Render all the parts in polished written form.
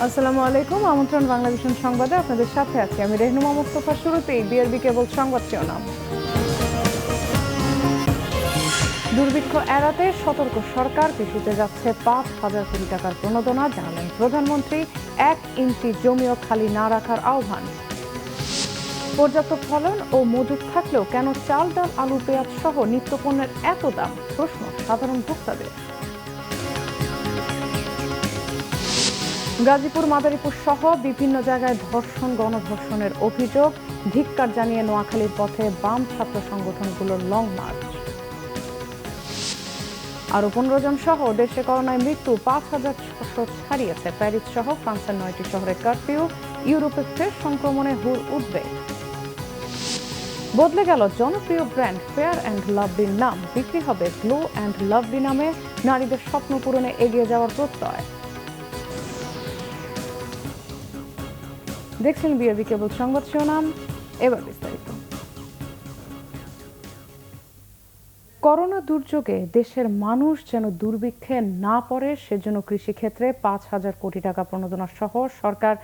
আসসালামু আলাইকুম। আমন্ত্রণ বাংলাদেশ সংবাদে আপনাদের সাথে আছি আমি রেহনুমা মোস্তফা। শুরুতেই বিআরবি কেবল সংবাদ শিরোনাম। দুর্ভিক্ষ এড়াতে সতর্ক সরকার, কৃষিতে যাচ্ছে ৫,০০০ কোটি টাকার প্রণোদনা, জানালেন প্রধানমন্ত্রী। ১ ইঞ্চি জমিও খালি না রাখার আহ্বান। পর্যাপ্ত ফলন ও মজুত থাকলেও কেন চাল, ডাল, আলু, পেঁয়াজ সহ নিত্যপণ্যের এত দাম, প্রশ্ন সাধারণ ভোক্তাদের। গাজীপুর, মাদারীপুর সহ বিভিন্ন জায়গায় ধর্ষণ, গণধর্ষণের অভিযোগ। ধিক্কার জানিয়ে নোয়াখালীর পথে বাম ছাত্র সংগঠনগুলোর লং মার্চ। আরও ১৫ জন সহ দেশে করোনায় মৃত্যু ৫,৬০০ ছাড়িয়েছে। প্যারিস সহ ফ্রান্সের ৯টি শহরে কারফিউ। ইউরোপে ফের সংক্রমণে হুর উদ্বেগ। বদলে গেল জনপ্রিয় ব্র্যান্ড ফেয়ার অ্যান্ড লাভলির নাম, বিক্রি হবে গ্লো অ্যান্ড লাভলি নামে। নারীদের স্বপ্ন পূরণে এগিয়ে যাওয়ার প্রত্যয়। দেখছেন বিআরবি কেবল সংবাদ শিরোনাম, এবার বিস্তারিত। করোনা দুর্যোগে দেশের মানুষ যেন দুর্ভিক্ষে না পড়ে সেজন্য কৃষিক্ষেত্রে ৫,০০০ কোটি টাকা প্রণোদনা সহ সরকার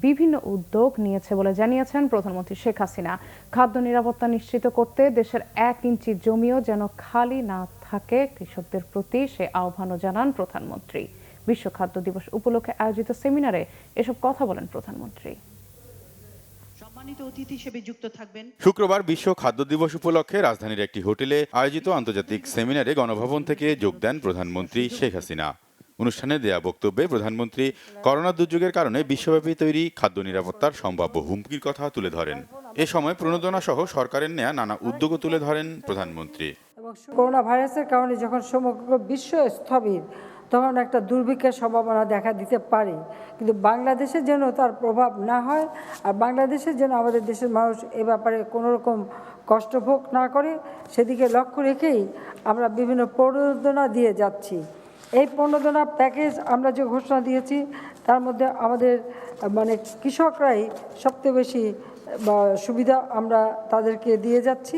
বিভিন্ন উদ্যোগ নিয়েছে বলে জানিয়েছেন প্রধানমন্ত্রী শেখ হাসিনা। খাদ্য নিরাপত্তা নিশ্চিত করতে দেশের ১ ইঞ্চি জমিও যেন খালি না থাকে, কৃষকদের প্রতি সে আহ্বানও জানান প্রধানমন্ত্রী। বিশ্ব খাদ্য দিবস উপলক্ষে আয়োজিত সেমিনারে এসব কথা বলেন প্রধানমন্ত্রী। শুক্রবার বিশ্ব খাদ্য দিবস উপলক্ষে রাজধানীর একটি হোটেলে আয়োজিত আন্তর্জাতিক সেমিনারে গণভবন থেকে যোগ দেন প্রধানমন্ত্রী শেখ হাসিনা। অনুষ্ঠানে দেয়া বক্তব্যে প্রধানমন্ত্রী করোনা দুর্যোগের কারণে বিশ্বব্যাপী তৈরি খাদ্য নিরাপত্তার সম্ভাব্য হুমকির কথা তুলে ধরেন। এ সময় প্রণোদনা সহ সরকারের নেয়া নানা উদ্যোগও তুলে ধরেন প্রধানমন্ত্রী। করোনা ভাইরাসের কারণে যখন সমগ্র বিশ্ব স্থবির, তখন একটা দুর্ভিক্ষের সম্ভাবনা দেখা দিতে পারে, কিন্তু বাংলাদেশের জন্য তার প্রভাব না হয় আর বাংলাদেশের জন্য আমাদের দেশের মানুষ এ ব্যাপারে কোনো রকম কষ্ট ভোগ না করে, সেদিকে লক্ষ্য রেখেই আমরা বিভিন্ন প্রণোদনা দিয়ে যাচ্ছি। এই প্রণোদনা প্যাকেজ আমরা যে ঘোষণা দিয়েছি তার মধ্যে আমাদের কৃষকরাই সবচেয়ে বেশি সুবিধা আমরা তাদেরকে দিয়ে যাচ্ছি।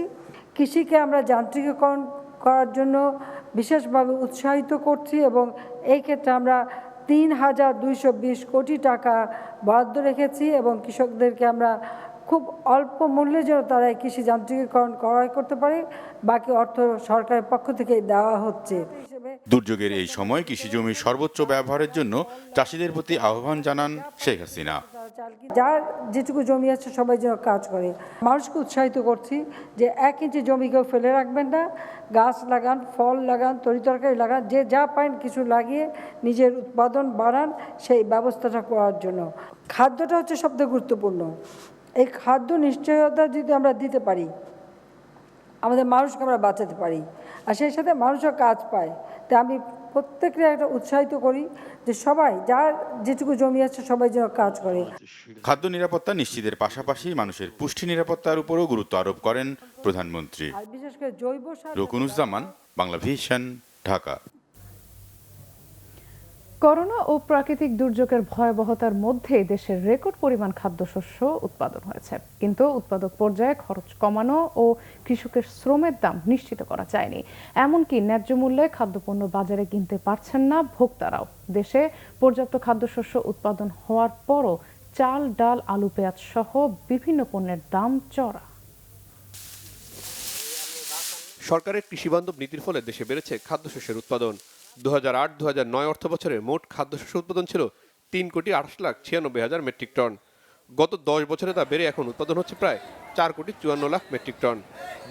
কৃষিকে আমরা যান্ত্রিকীকরণ করার জন্য বিশেষভাবে উৎসাহিত করছি এবং এই ক্ষেত্রে আমরা ৩,২২০ কোটি টাকা বরাদ্দ রেখেছি এবং কৃষকদেরকে আমরা খুব অল্প মূল্যে যেন তারা কৃষি যান্ত্রিকীকরণ ক্রয় করতে পারে, বাকি অর্থ সরকারের পক্ষ থেকে দেওয়া হচ্ছে। দুর্যোগের এই সময় কৃষি জমির সর্বোচ্চ ব্যবহারের জন্য চাষিদের প্রতি আহ্বান জানান শেখ হাসিনা। যার যেটুকু জমি আছে সবাই যেন কাজ করে। মানুষকে উৎসাহিত করছি যে ১ ইঞ্চি জমি কেউ ফেলে রাখবেন না, গাছ লাগান, ফল লাগান, তরিতরকারি লাগান, যে যা পারেন কিছু লাগিয়ে নিজের উৎপাদন বাড়ান, সেই ব্যবস্থাটা করার জন্য। খাদ্যটা হচ্ছে সবথেকে গুরুত্বপূর্ণ। এই খাদ্য নিশ্চয়তা যদি আমরা দিতে পারি, আমাদের মানুষকে আমরা বাঁচাতে পারি, আর সেই সাথে মানুষও কাজ পায়। তাই আমি প্রত্যেককে একটা উৎসাহিত করি যে সবাই যার যেটুকু জমি আছে সবাই যেন কাজ করে। খাদ্য নিরাপত্তা নিশ্চিতের পাশাপাশি মানুষের পুষ্টি নিরাপত্তার উপরও গুরুত্ব আরোপ করেন প্রধানমন্ত্রী। আর বিশেষ করে জৈব সার। রকুনুজ্জামান, বাংলাভিশন, ঢাকা। করোনা ও প্রাকৃতিক দুর্যোগের ভয়াবহতার মধ্যে দেশের রেকর্ড পরিমাণ খাদ্যশস্য উৎপাদন হয়েছে, কিন্তু উৎপাদক পর্যায়ে খরচ কমানো ও কৃষকের শ্রমের দাম নিশ্চিত করা যায়নি। এমনকি ন্যায্য মূল্যে খাদ্যপণ্য বাজারে কিনতে পারছেন না ভোক্তারাও। দেশে পর্যাপ্ত খাদ্যশস্য উৎপাদন হওয়ার পরও চাল, ডাল, আলু, পেঁয়াজ সহ বিভিন্ন পণ্যের দাম চড়া। সরকারের কৃষিবান্ধব নীতির ফলে দেশে বেড়েছে খাদ্যশস্যের উৎপাদন। ২০০৮-২০০৯ অর্থ বছরে মোট খাদ্যশস্য উৎপাদন ছিল ৩,২৮,৯৬,০০০ মেট্রিক টন। গত ১০ বছরে তা বেড়ে এখন উৎপাদন হচ্ছে প্রায় ৪,৫৪,০০,০০০ মেট্রিক টন।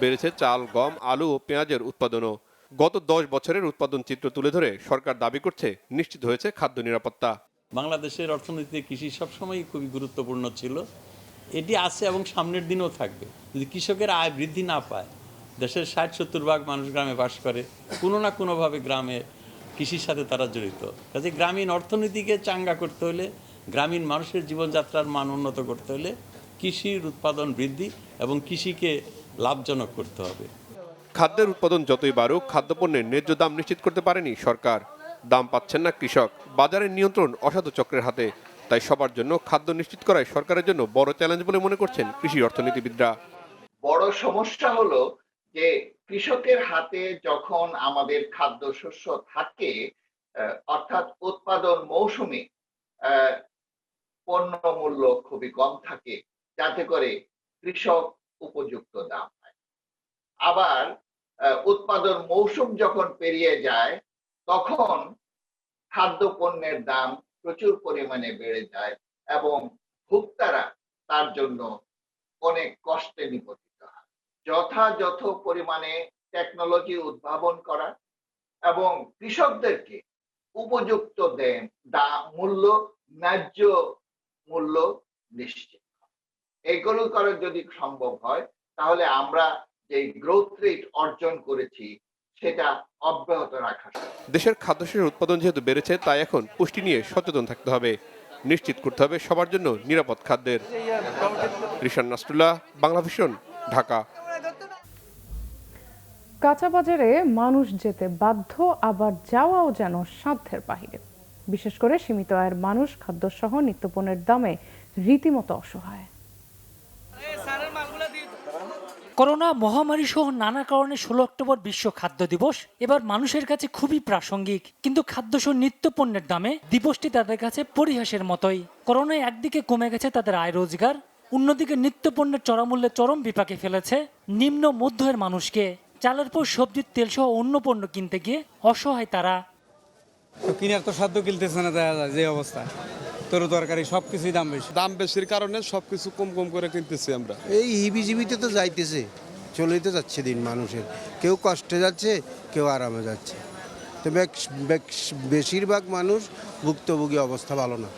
বেড়েছে চাল, গম, আলু ও পেঁয়াজের উৎপাদনও। গত ১০ বছরের উৎপাদন চিত্র তুলে ধরে সরকার দাবি করছে নিশ্চিত হয়েছে খাদ্য নিরাপত্তা। বাংলাদেশের অর্থনীতিতে কৃষি সবসময়ই খুবই গুরুত্বপূর্ণ ছিল, এটি আছে এবং সামনের দিনেও থাকবে। যদি কৃষকের আয় বৃদ্ধি না পায়, দেশের ৬০-৭০ ভাগ মানুষ গ্রামে বাস করে, কোনো না কোনোভাবে গ্রামে কৃষির সাথে তারা জড়িত। কাজে গ্রামীণ অর্থনীতিকে চাঙ্গা করতে হলে, গ্রামীণ মানুষের জীবনযাত্রার মান উন্নত করতে হলে কৃষির উৎপাদন বৃদ্ধি এবং কৃষিকে লাভজনক করতে হবে। খাদ্যের উৎপাদন যতই বাড়ুক, খাদ্যপণ্যের ন্যায্য দাম নিশ্চিত করতে পারেনি সরকার। দাম পাচ্ছেন না কৃষক, বাজারের নিয়ন্ত্রণ অসাধু চক্রের হাতে। তাই সবার জন্য খাদ্য নিশ্চিত করাই সরকারের জন্য বড় চ্যালেঞ্জ বলে মনে করছেন কৃষি অর্থনীতিবিদরা। বড় সমস্যা হলো যে কৃষকের হাতে যখন আমাদের খাদ্যশস্য থাকে, অর্থাৎ উৎপাদন মৌসুমে পণ্য মূল্য খুবই কম থাকে, যাতে করে কৃষক উপযুক্ত দাম পায়। আবার উৎপাদন মৌসুম যখন পেরিয়ে যায়, তখন খাদ্য পণ্যের দাম প্রচুর পরিমাণে বেড়ে যায় এবং ভোক্তারা তার জন্য অনেক কষ্টে নিপতিত হয়। যথাযথ পরিমাণে টেকনোলজি উদ্ভাবন করা এবং কৃষকদেরকে উপযুক্ত মূল্য, ন্যায্য মূল্য নিশ্চিত, এগুলো করা যদি সম্ভব হয়, তাহলে আমরা যে গ্রোথ রেট অর্জন করেছি সেটা অব্যাহত রাখা সম্ভব। দেশের খাদ্যশস্যের উৎপাদন যেহেতু বেড়েছে, তাই এখন পুষ্টি নিয়ে সচেতন থাকতে হবে, নিশ্চিত করতে হবে সবার জন্য নিরাপদ খাদ্যের। রিশান নাসরুল্লাহ, বাংলা ভিশন, ঢাকা। কাঁচা বাজারে মানুষ যেতে বাধ্য, আবার যাওয়াও যেন সাধ্যের বাহিরে। বিশেষ করে সীমিত আয়ের মানুষ খাদ্যসহ নিত্যপণ্যের দামে রীতিমতো অসহায়। করোনা মহামারী সহ নানা কারণে 16 অক্টোবর বিশ্ব খাদ্য দিবস এবার মানুষের কাছে খুবই প্রাসঙ্গিক, কিন্তু খাদ্যসহ নিত্যপণ্যের দামে দিবসটি তাদের কাছে পরিহাসের মতোই। করোনায় একদিকে কমে গেছে তাদের আয় রোজগার, অন্যদিকে নিত্যপণ্যের চড়ামূল্যে চরম বিপাকে ফেলেছে নিম্ন মধ্যের মানুষকে। চালের পর সবজির তেল সহ অন্য পণ্য কিনতে গিয়ে অসহায় তারা। কিনার তো সাধ্য কিনতেছে না, দেখা যায় যে অবস্থা, তরু তরকারি সবকিছুই দাম বেশির কারণে সবকিছু কম কম করে কিনতেছি আমরা। এই হিবিজিবিতে তো যাইতেছে, চলেই তো যাচ্ছে দিন মানুষের, কেউ কষ্টে যাচ্ছে, কেউ আরামে যাচ্ছে, তো বেশিরভাগ মানুষ ভুক্তভোগী অবস্থা ভালো না।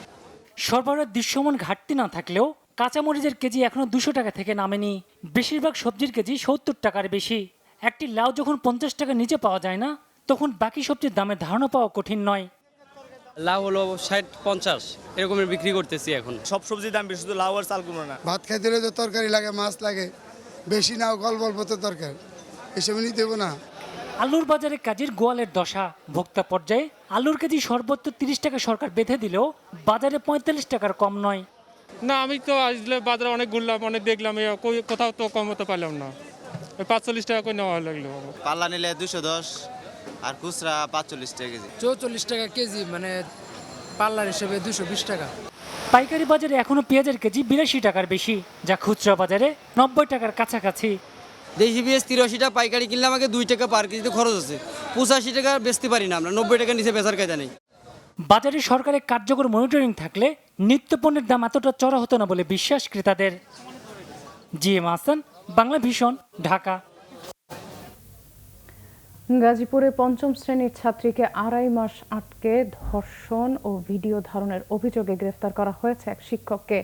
সরবরাহের দৃশ্যমান ঘাটতি না থাকলেও কাঁচামরিচের কেজি এখনো 200 টাকা থেকে নামেনি। বেশিরভাগ সবজির কেজি 70 টাকার বেশি। একটি লাউ যখন 50 টাকার নিচে পাওয়া যায় না, তখন বাকি সবজির দামের ধারণা পাওয়া কঠিন নয়। লাউ হলো 60-50 এরকমের বিক্রি করতেছি এখন। সব সবজির দাম বেশি, শুধু লাউ আর চালকুমড়া না। ভাত খাইতে হলে তো তরকারি লাগে, মাছ লাগে, বেশি নাও গল্প অল্প তো তরকারি, এসব নিতে দেবো না। আলুর বাজারে কাজের গোয়ালের দশা। ভোক্তা পর্যায়ে আলুর কেজি সর্বোচ্চ 30 টাকা সরকার বেঁধে দিলেও বাজারে 45 টাকার কম নয়। না, আমি তো আসলে বাজারে অনেক ঘুরলাম, অনেক দেখলাম, কোথাও তো কম হতে পারলাম না। 45 টাকা করে নেওয়া লাগলো। পাল্লা নিলে 210 আর খুচরা 45 টাকা কেজি। 44 টাকা কেজি, মানে পাল্লার হিসেবে 220 টাকা। পাইকারি বাজারে এখনো পেঁয়াজের কেজি 82 টাকার বেশি, যা খুচরা বাজারে 90 টাকার কাছাকাছি। দেশি পেঁয়াজ 83 টাকা পাইকারি কিনলে আমাকে 2 টাকা পার কেজিতে খরচ আছে। 85 টাকা বেচতে পারি না আমরা, 90 টাকা নিচে বেচার কায়দা নেই। বাজারে সরকারের কার্যকর মনিটরিং থাকলে নিত্যপণ্যের দাম এতটা চড়া হতো না বলে বিশ্বাস ক্রেতাদের। GM Hasan, Bangla vision, Dhaka. গাজীপুরে 5ম শ্রেণীর ছাত্রীকে 2.5 মাস আটকে ধর্ষণ ও ভিডিও ধারণের অভিযোগে গ্রেফতার করা হয়েছে এক শিক্ষককে।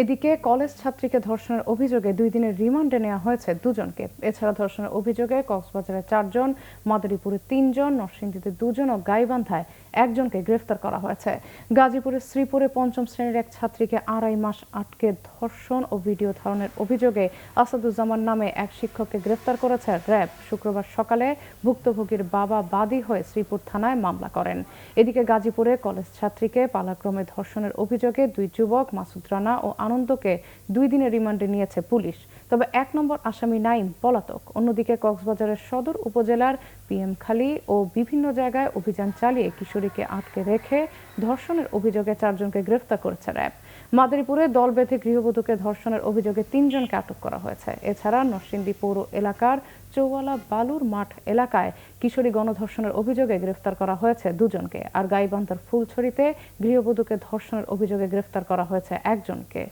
এদিকে কলেজ ছাত্রীকে ধর্ষণের অভিযোগে 2 দিনের রিমান্ডে নেওয়া হয়েছে 2 জনকে। এছাড়া ধর্ষণের অভিযোগে কক্সবাজারে 4 জন, মাদারীপুরে 3 জন, নরসিংদীতে 2 জন ও গাইবান্ধায় 1 জনকে গ্রেফতার করা হয়েছে। গাজীপুরের শ্রীপুরে 5ম শ্রেণীর এক ছাত্রীকে 2.5 মাস আটকে ধর্ষণ ও ভিডিও ধারণের অভিযোগে আসাদুজ্জামান নামে এক শিক্ষককে গ্রেফতার করেছে র্যাব। শুক্রবার সকালে ভুক্তভোগীর বাবা বাদী হয়ে শ্রীপুর থানায় মামলা করেন। এদিকে গাজীপুরে কলেজ ছাত্রীকে পালাক্রমে ধর্ষণের অভিযোগে 2 যুবক মাসুদ রানা ও আনন্দকে 2 দিনের রিমান্ডে নিয়েছে পুলিশ। তবে 1 নম্বর আসামি নাইম পলাতক। অন্যদিকে কক্সবাজারের সদর উপজেলার পিএমখালী ও বিভিন্ন জায়গায় অভিযান চালিয়ে কিশোরীকে আটকে রেখে ধর্ষণের অভিযোগে 4 জনকে গ্রেফতার করেছে র্যাব। মাদারীপুরে দল বেঁধে গৃহবধূকে ধর্ষণের অভিযোগে 3 জনকে আটক করা হয়েছে। এছাড়া নরসিংদী পৌর এলাকার চৌওয়ালা বালুর মাঠ এলাকায় কিশোরী গণধর্ষণের অভিযোগে গ্রেফতার করা হয়েছে 2 জনকে। আর গাইবান্ধার ফুলছড়িতে গৃহবধূকে ধর্ষণের অভিযোগে গ্রেফতার করা হয়েছে 1 জনকে।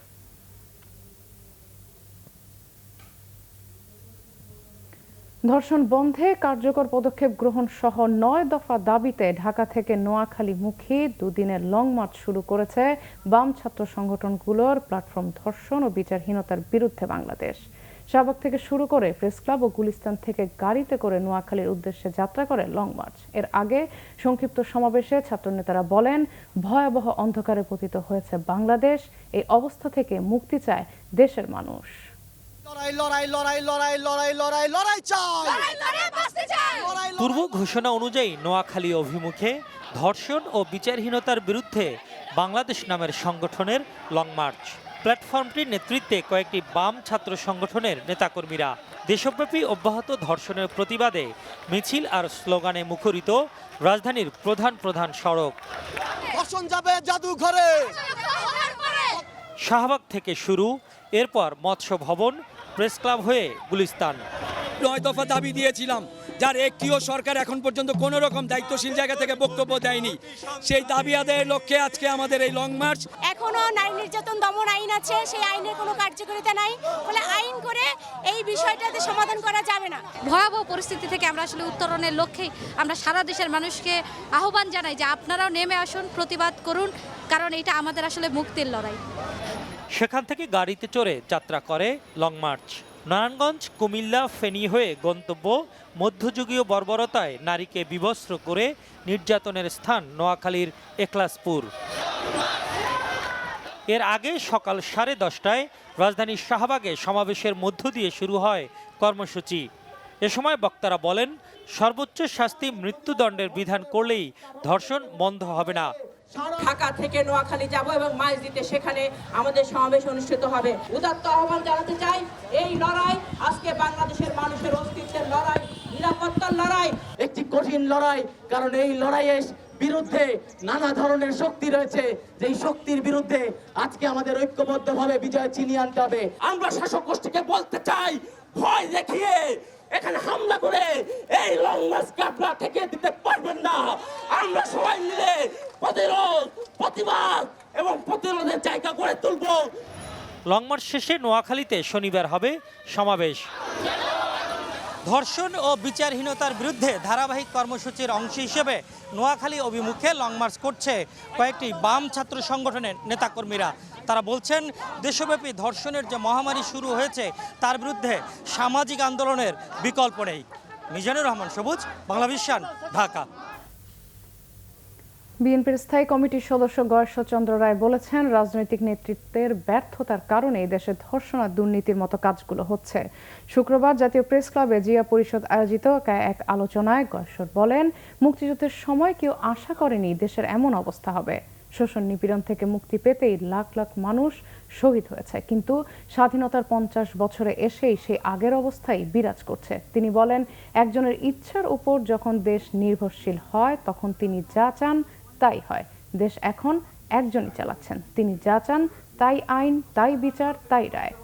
ধর্ষণ বন্ধে কার্যকর পদক্ষেপ গ্রহণ সহ 9 দফা দাবিতে ঢাকা থেকে নোয়াখালীমুখী 2 দিনের লং মার্চ শুরু করেছে বাম ছাত্র সংগঠনগুলোর প্ল্যাটফর্ম ধর্ষণ ও বিচারহীনতার বিরুদ্ধে বাংলাদেশ। শাহবাগ থেকে শুরু করে প্রেস ক্লাব ও গুলিস্তান থেকে গাড়িতে করে নোয়াখালীর উদ্দেশ্যে যাত্রা করে লং মার্চ। এর আগে সংক্ষিপ্ত সমাবেশে ছাত্রনেতারা বলেন, ভয়াবহ অন্ধকারে পতিত হয়েছে বাংলাদেশ, এই অবস্থা থেকে মুক্তি চায় দেশের মানুষ। পূর্ব ঘোষণা অনুযায়ী নোয়াখালী অভিমুখে ধর্ষণ ও বিচারহীনতার বিরুদ্ধে বাংলাদেশ নামের সংগঠনের লং মার্চ। প্ল্যাটফর্মটির নেতৃত্বে কয়েকটি বাম ছাত্র সংগঠনের নেতাকর্মীরা। দেশব্যাপী অব্যাহত ধর্ষণের প্রতিবাদে মিছিল আর স্লোগানে মুখরিত রাজধানীর প্রধান প্রধান সড়ক। ধর্ষণ যাবে জাদুঘরে, শাহবাগ থেকে শুরু, এরপর মৎস্য ভবন, প্রেস ক্লাব হয়ে গুলিস্তান। 9 দফা দাবি দিয়েছিলাম, যার একটিও সরকার এখন পর্যন্ত কোনো রকম দায়িত্বশীল জায়গা থেকে বক্তব্য দেয়নি। সেই দাবি আদায়ের লক্ষ্যে আজকে আমাদের এই লং মার্চ। এখনো নারী নির্যাতন দমন আইন আছে, সেই আইনের কোনো কার্যকারিতা নাই, ফলে আইন করে এই বিষয়টাতে সমাধান করা যাবে না। ভয়াবহ পরিস্থিতি থেকে আমরা আসলে উত্তরণের লক্ষ্যেই আমরা সারা দেশের মানুষকে আহ্বান জানাই যে আপনারাও নেমে আসুন, প্রতিবাদ করুন, কারণ এটা আমাদের আসলে মুক্তির লড়াই। সেখান থেকে গাড়িতে চড়ে যাত্রা করে লং মার্চ। নারায়ণগঞ্জ, কুমিল্লা, ফেনী হয়ে গন্তব্য মধ্যযুগীয় বর্বরতায় নারীকে বিবস্ত্র করে নির্যাতনের স্থান নোয়াখালীর এখলাসপুর। এর আগে সকাল 10:30টায় রাজধানীর শাহবাগে সমাবেশের মধ্য দিয়ে শুরু হয় কর্মসূচি। এ সময় বক্তারা বলেন, সর্বোচ্চ শাস্তি মৃত্যুদণ্ডের বিধান করলেই ধর্ষণ বন্ধ হবে না। ঢাকা থেকে নোয়াখালী যাব এবং মাইজদিতে সেখানে আমাদের সমাবেশ অনুষ্ঠিত হবে। উদাত্ত আহ্বান জানাতে চাই, এই লড়াই আজকে বাংলাদেশের মানুষের অস্তিত্বের লড়াই, নিরাপত্তার লড়াই, একটি কঠিন লড়াই। কারণ এই লড়াইয়ের বিরুদ্ধে নানা ধরনের শক্তি রয়েছে, যেই শক্তির বিরুদ্ধে আজকে আমাদের ঐক্যবদ্ধভাবে বিজয় ছিনিয়ে আনতে হবে। আমরা শাসক গোষ্ঠীকে বলতে চাই, ভয় দেখিয়ে এখানে হামলা করে এই লং মার্চকে আপনারা ঠেকিয়ে দিতে পারবেন না। আমরা সবাই মিলে প্রতিরোধ, প্রতিবাদ এবং প্রতিরোধের জায়গা করে তুলব। লং মার্চ শেষে নোয়াখালীতে শনিবার হবে সমাবেশ। ধর্ষণ ও বিচারহীনতার বিরুদ্ধে ধারাবাহিক কর্মসূচির অংশ হিসেবে নোয়াখালী অভিমুখে লং মার্চ করছে কয়েকটি বাম ছাত্র সংগঠনের নেতাকর্মীরা। তারা বলছেন, দেশব্যাপী ধর্ষণের যে মহামারী শুরু হয়েছে তার বিরুদ্ধে সামাজিক আন্দোলনের বিকল্প নেই। মিজানুর রহমান সবুজ, বাংলা ভিশন, ঢাকা। বিএনপির স্থায়ী কমিটির সদস্য গয়েশ্বরচন্দ্র রায় বলেছেন, রাজনৈতিক নেতৃত্বের ব্যর্থতার কারণে দেশে ধর্ষণ আর দুর্নীতির মতো কাজগুলো হচ্ছে। শুক্রবার জাতীয় প্রেস ক্লাবে জিয়া পরিষদ আয়োজিত এক আলোচনায় গয়েশ্বর বলেন, মুক্তিযুদ্ধের সময় কেউ আশা করেনি দেশের এমন অবস্থা হবে। শোষণ নিপীড়ন থেকে মুক্তি পেতেই লাখ লাখ মানুষ শহীদ হয়েছে, কিন্তু স্বাধীনতার 50 বছরে এসেই সেই আগের অবস্থায় বিরাজ করছে। তিনি বলেন, একজনের ইচ্ছার উপর যখন দেশ নির্ভরশীল হয় তখন তিনি যা চান তাই হয়। দেশ এখন একজনই চালাচ্ছেন, তিনি যা চান তাই আইন, তাই বিচার, তাই রায়।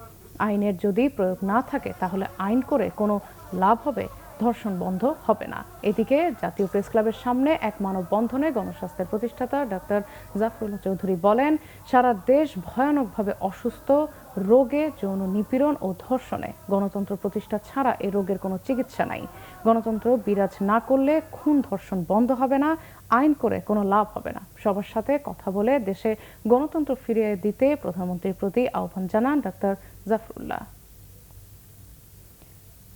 আইনের যদি প্রয়োগ না থাকে তাহলে আইন করে কোনো লাভ হবে, ধর্ষণ বন্ধ হবে না। এদিকে জাতীয় প্রেস ক্লাবের সামনে এক মানববন্ধনে গণস্বাস্থ্যের প্রতিষ্ঠাতা ডাক্তার জাফরুল্লাহ চৌধুরী বলেন, সারা দেশ ভয়ানকভাবে অসুস্থ, রোগে, যৌন নিপীড়ন ও ধর্ষণে। গণতন্ত্র প্রতিষ্ঠা ছাড়া এ রোগের কোনো চিকিৎসা নাই। গণতন্ত্র বিরাজ না করলে খুন ধর্ষণ বন্ধ হবে না, আইন করে কোনো লাভ হবে না। সবার সাথে কথা বলে দেশে গণতন্ত্র ফিরিয়ে দিতে প্রধানমন্ত্রীর প্রতি আহ্বান জানান ডাক্তার জাফরুল্লাহ।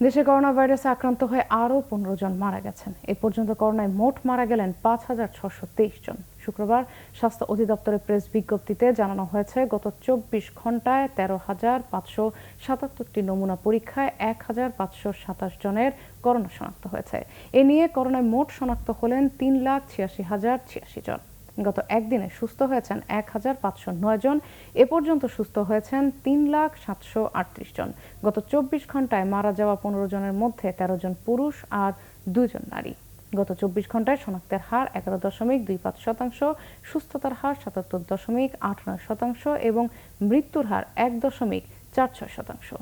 দেশে করোনা ভাইরাসে আক্রান্ত হয়ে আরও 15 জন মারা গেছেন। এ পর্যন্ত করোনায় মোট মারা গেলেন 5623 জন। শুক্রবার স্বাস্থ্য অধিদপ্তরের প্রেস বিজ্ঞপ্তিতে জানানো হয়েছে, গত 24 ঘন্টায় 13,577টি নমুনা পরীক্ষায় 1,527 জনের করোনা শনাক্ত হয়েছে। এ নিয়ে করোনায় মোট শনাক্ত হলেন 3,86,086 জন। গত একদিনে সুস্থ হয়েছেন 1,509 জন। এ পর্যন্ত সুস্থ হয়েছেন 3,738 জন। গত 24 ঘন্টায় মারা যাওয়া 15 জনের মধ্যে 13 জন পুরুষ আর 2 জন নারী। গত 24 ঘন্টায় শনাক্তের হার 11.25%, সুস্থতার হার 77.89% এবং মৃত্যুর হার 1.46%।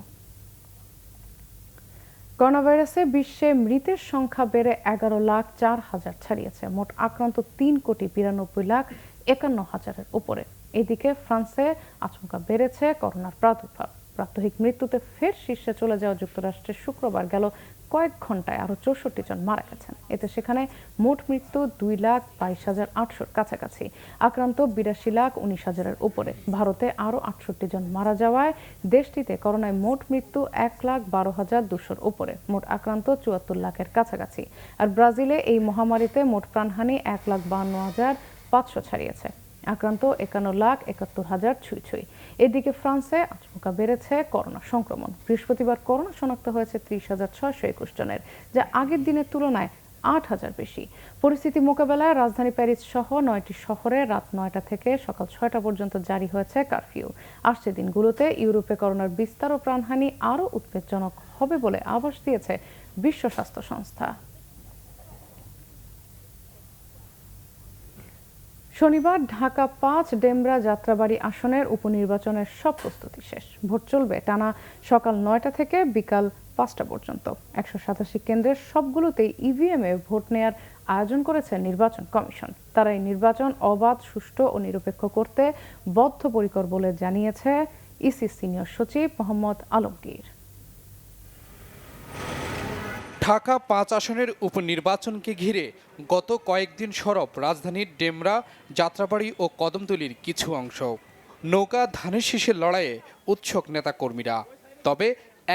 করোনা ভাইরাসে বিশ্বে মৃতের সংখ্যা বেড়ে 11,04,000 ছাড়িয়েছে। মোট আক্রান্ত 3,92,51,000-এর উপরে। এদিকে ফ্রান্সে আচমকা বেড়েছে করোনার প্রাদুর্ভাব। প্রাত্যহিক মৃত্যুতে ফের শীর্ষে চলে যাওয়া যুক্তরাষ্ট্রে শুক্রবার গেল কয়েক ঘন্টায় আরও 64 জন মারা গেছেন। এতে সেখানে মোট মৃত্যু 2,22,800-র কাছাকাছি। আক্রান্ত 82,19,000-এর উপরে। ভারতে আরও 68 জন মারা যাওয়ায় দেশটিতে করোনায় মোট মৃত্যু 1,12,200-র উপরে। মোট আক্রান্ত 74 লাখের কাছাকাছি। আর ব্রাজিলে এই মহামারীতে মোট প্রাণহানি 1,52,500 ছাড়িয়েছে। আক্রান্ত 51,71,000 ছুঁই। এদিকে ফ্রান্সে আচমকা বেড়েছে করোনা সংক্রমণ। বৃহস্পতিবার করোনা শনাক্ত হয়েছে 30,621 জনের, যা আগের দিনের তুলনায় 8,000 বেশি। পরিস্থিতি মোকাবেলায় রাজধানী প্যারিস সহ 9টি শহরে রাত 9টা থেকে সকাল 6টা পর্যন্ত জারি হয়েছে কারফিউ। আসছে দিনগুলোতে ইউরোপে করোনার বিস্তার ও প্রাণহানি আরও উদ্বেগজনক হবে বলে আভাস দিয়েছে বিশ্ব স্বাস্থ্য সংস্থা। শনিবার ঢাকা ৫ ডেমরা যাত্রাবাড়ি আসনের উপনির্বাচনের সব প্রস্তুতি শেষ। ভোট চলবে টানা সকাল ৯টা থেকে বিকাল ৫টা পর্যন্ত। ১৮৭ কেন্দ্রের সবগুলোতেই ইভিএমে ভোট নেয়ার আয়োজন করেছে নির্বাচন কমিশন। তারা এই নির্বাচন অবাধ, সুষ্ঠু ও নিরপেক্ষ করতে বদ্ধপরিকর বলে জানিয়েছে ইসি সিনিয়র সচিব মোহাম্মদ আলমগীর। ঢাকা ৫ আসনের উপনির্বাচনকে ঘিরে গত কয়েকদিন সরব রাজধানীর ডেমরা, যাত্রাবাড়ি ও কদমতলীর কিছু অংশ। নৌকা ধানের শীষের লড়াইয়ে উৎসুক নেতাকর্মীরা। তবে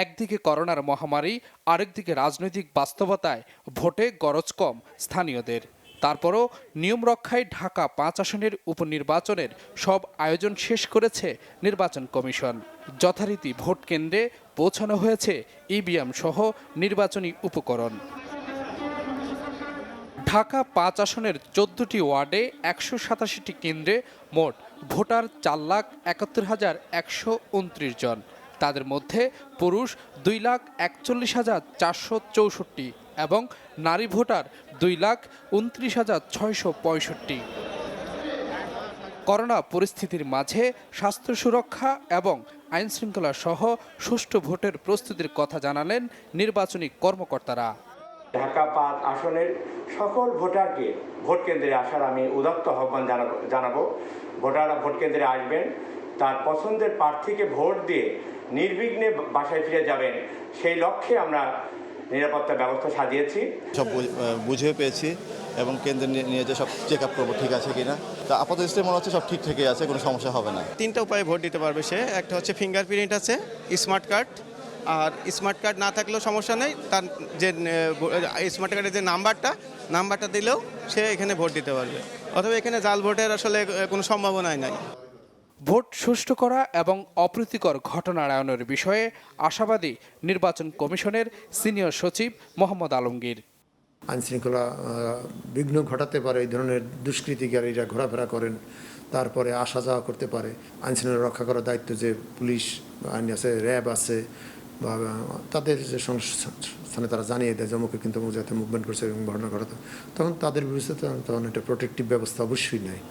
একদিকে করোনার মহামারী, আরেকদিকে রাজনৈতিক বাস্তবতায় ভোটে গরজ কম স্থানীয়দের। তারপরও নিয়ম রক্ষায় ঢাকা ৫ আসনের উপনির্বাচনের সব আয়োজন শেষ করেছে নির্বাচন কমিশন। যথারীতি ভোট কেন্দ্রে পৌঁছানো হয়েছে ইভিএম সহ নির্বাচনী উপকরণ। ঢাকা ৫ আসনের ১৪টি ওয়ার্ডে ১৮৭টি কেন্দ্রে মোট ভোটার ৪,৭১,১২৯ জন। তাদের মধ্যে পুরুষ 2,41,464 এবং নারী ভোটার 2,29,665। করোনা পরিস্থিতির মাঝে স্বাস্থ্য সুরক্ষা এবং আইন শৃঙ্খলা সহ সুষ্ঠু ভোটের প্রস্তুতির কথা জানালেন নির্বাচনী কর্মকর্তারা। ঢাকা ৫ আসনের সকল ভোটারকে ভোট কেন্দ্রে আসার আমি উদাত্ত আহ্বান জানাবো। ভোটাররা ভোট কেন্দ্রে আসবেন, তার পছন্দের প্রার্থীকে ভোট দিয়ে নির্বিঘ্নে বাসায় ফিরে যাবেন, সেই লক্ষ্যে আমরা নিরাপত্তা ব্যবস্থা সাজিয়েছি। সব বুঝে পেয়েছি এবং কেন্দ্রে নিয়ে যে সব চেক আপ করবো ঠিক আছে কিনা। তা আপাতত মনে হচ্ছে সব ঠিক থেকে আছে, কোনো সমস্যা হবে না। 3টা উপায়ে ভোট দিতে পারবে সে। একটা হচ্ছে ফিঙ্গারপ্রিন্ট আছে, স্মার্ট কার্ড, আর স্মার্ট কার্ড না থাকলেও সমস্যা নেই, তার যে স্মার্ট কার্ডের যে নাম্বারটা দিলেও সে এখানে ভোট দিতে পারবে। অথবা এখানে জাল ভোটের আসলে কোনো সম্ভাবনাই নাই। ভোট সুষ্ঠু করা এবং অপ্রীতিকর ঘটনা এড়ানোর বিষয়ে আশাবাদী নির্বাচন কমিশনের সিনিয়র সচিব মোহাম্মদ আলমগীর। আইনশৃঙ্খলা বিঘ্ন ঘটাতে পারে, এই ধরনের দুষ্কৃতিকারীরা ঘোরাফেরা করেন, তারপরে আসা যাওয়া করতে পারে। আইনশৃঙ্খলা রক্ষা করার দায়িত্ব যে পুলিশ আইন আছে, র্যাব আছে, বা তাদের যে সংস্থানে তারা জানিয়ে দেয় জমুকে কিন্তু যাতে মুভমেন্ট করছে এবং ঘটনা ঘটাতে, তখন তাদের বিরুদ্ধে তখন একটা প্রোটেক্টিভ ব্যবস্থা অবশ্যই নেয়।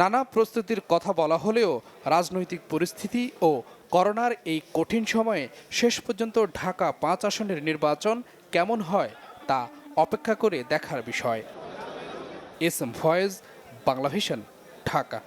নানা প্রস্তুতির কথা বলা হলেও রাজনৈতিক পরিস্থিতি ও করোনার এই কঠিন সময়ে শেষ পর্যন্ত ঢাকা ৫ আসনের নির্বাচন কেমন হয় তা অপেক্ষা করে দেখার বিষয়। এসএম ফয়েজ, বাংলাভিশন, ঢাকা।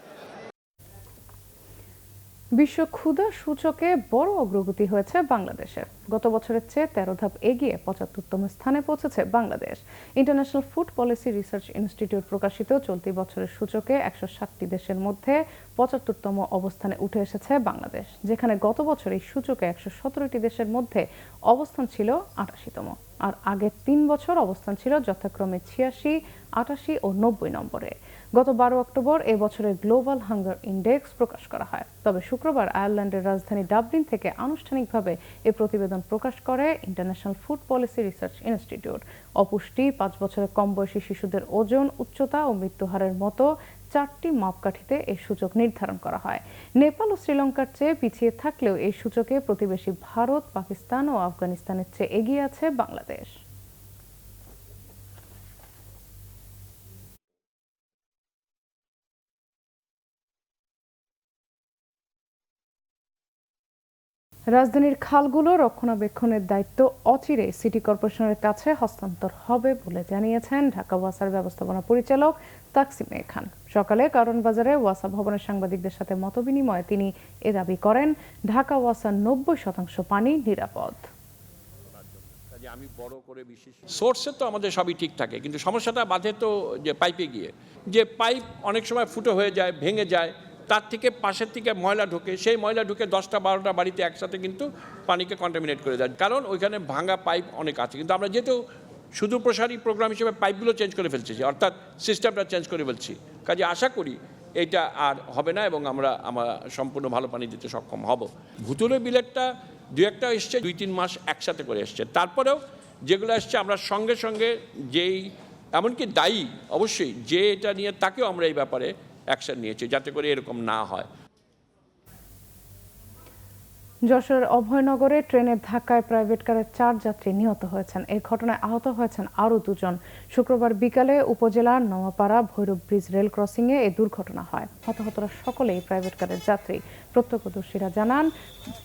বিশ্ব ক্ষুধা সূচকে বড় অগ্রগতি হয়েছে বাংলাদেশের। গত বছরের চেয়ে 13 ধাপ এগিয়ে 75তম স্থানে পৌঁছেছে Bangladesh. International food policy research institute প্রকাশিত চলতি বছরের সূচকে 160টি দেশের মধ্যে 75তম অবস্থানে উঠে এসেছে বাংলাদেশ, যেখানে গত বছর এই সূচকে 117টি দেশের মধ্যে অবস্থান ছিল 88তম। আর আগের 3 বছর অবস্থান ছিল যথাক্রমে 86, 88 ও 90 নম্বরে। গত 12 অক্টোবর এ বছরের গ্লোবাল হাঙ্গার ইন্ডেক্স প্রকাশ করা হয়। তবে শুক্রবার আয়ারল্যান্ডের রাজধানী ডাবলিন থেকে আনুষ্ঠানিকভাবে এই প্রতিবেদন প্রকাশ করে international food policy research institute. অপুষ্টি, 5 বছরের কম বয়সী শিশুদের ওজন, উচ্চতা ও মৃত্যুহারের মতো 4টি মাপকাঠিতে এই সূচক নির্ধারণ করা হয়। নেপাল ও শ্রীলঙ্কার চেয়ে পিছিয়ে থাকলেও এই সূচকে প্রতিবেশী ভারত, পাকিস্তান ও আফগানিস্তানের চেয়ে এগিয়ে আছে বাংলাদেশ। রাজধানীর খালগুলো রক্ষণাবেক্ষণের দায়িত্ব অচিরে সিটি কর্পোরেশনের কাছে হস্তান্তর হবে বলে জানিয়েছেন ঢাকা ওয়াসার ব্যবস্থাপনা পরিচালক তাকসিম এ খান। সকালে কারণ বাজারে ওয়াসা ভবনের সাংবাদিকদের সাথে মতবিনিময়ে তিনি এ দাবি করেন। ঢাকা ওয়াসার 90% পানি নিরাপদ। সোর্সে তো আমাদের সবই ঠিক থাকে, কিন্তু সমস্যাটা বাধে তো যে পাইপে গিয়ে, যে পাইপ অনেক সময় ফুটো হয়ে যায়, ভেঙে যায়, তার থেকে পাশের থেকে ময়লা ঢোকে, সেই ময়লা ঢুকে 10টা 12টা বাড়িতে একসাথে কিন্তু পানিকে কন্টামিনেট করে দেয়, কারণ ওইখানে ভাঙা পাইপ অনেক আছে। কিন্তু আমরা যেহেতু সুদূরপ্রসারী প্রোগ্রাম হিসেবে পাইপগুলো চেঞ্জ করে ফেলছি, অর্থাৎ সিস্টেমটা চেঞ্জ করে ফেলছি, কাজে আশা করি এইটা আর হবে না এবং আমরা সম্পূর্ণ ভালো পানি দিতে সক্ষম হব। ভুতুরে বিলেটটা 2-একটা এসছে, 2-3 মাস একসাথে করে এসছে। তারপরেও যেগুলো এসছে আমরা সঙ্গে সঙ্গে যেই এমনকি দায়ী অবশ্যই যে এটা নিয়ে তাকেও আমরা এই ব্যাপারে অ্যাকশন নিয়েছি, যাতে করে এরকম না হয়। যশোরের অভয়নগরে ট্রেনের ধাক্কায় প্রাইভেট কারের 4 যাত্রী নিহত হয়েছেন। এই ঘটনায় আহত হয়েছেন আরও 2 জন। শুক্রবার বিকালে উপজেলার নওয়াপাড়া ভৈরব ব্রিজ রেল ক্রসিংয়ে এই দুর্ঘটনা হয়। হতাহতরা সকলেই প্রাইভেট কারের যাত্রী। প্রত্যক্ষদর্শীরা জানান,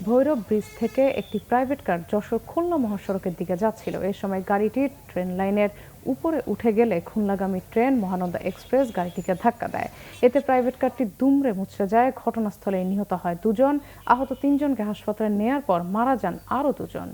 ভৈরব ব্রিজ থেকে একটি প্রাইভেট কার যশোর খুলনা মহাসড়কের দিকে যাচ্ছিল। এ সময় গাড়িটি ট্রেন লাইনের উপরে উঠে গেলে খুলনাগামী ট্রেন মহানন্দা এক্সপ্রেস গাড়িটিকে ধাক্কা দেয়। এতে প্রাইভেট কারটি দুমড়ে মুচড়ে যায়। ঘটনাস্থলে নিহত হয় 2 জন। আহত 3 জনকে হাসপাতালে নেয়ার পর মারা যান আরও 2 জন।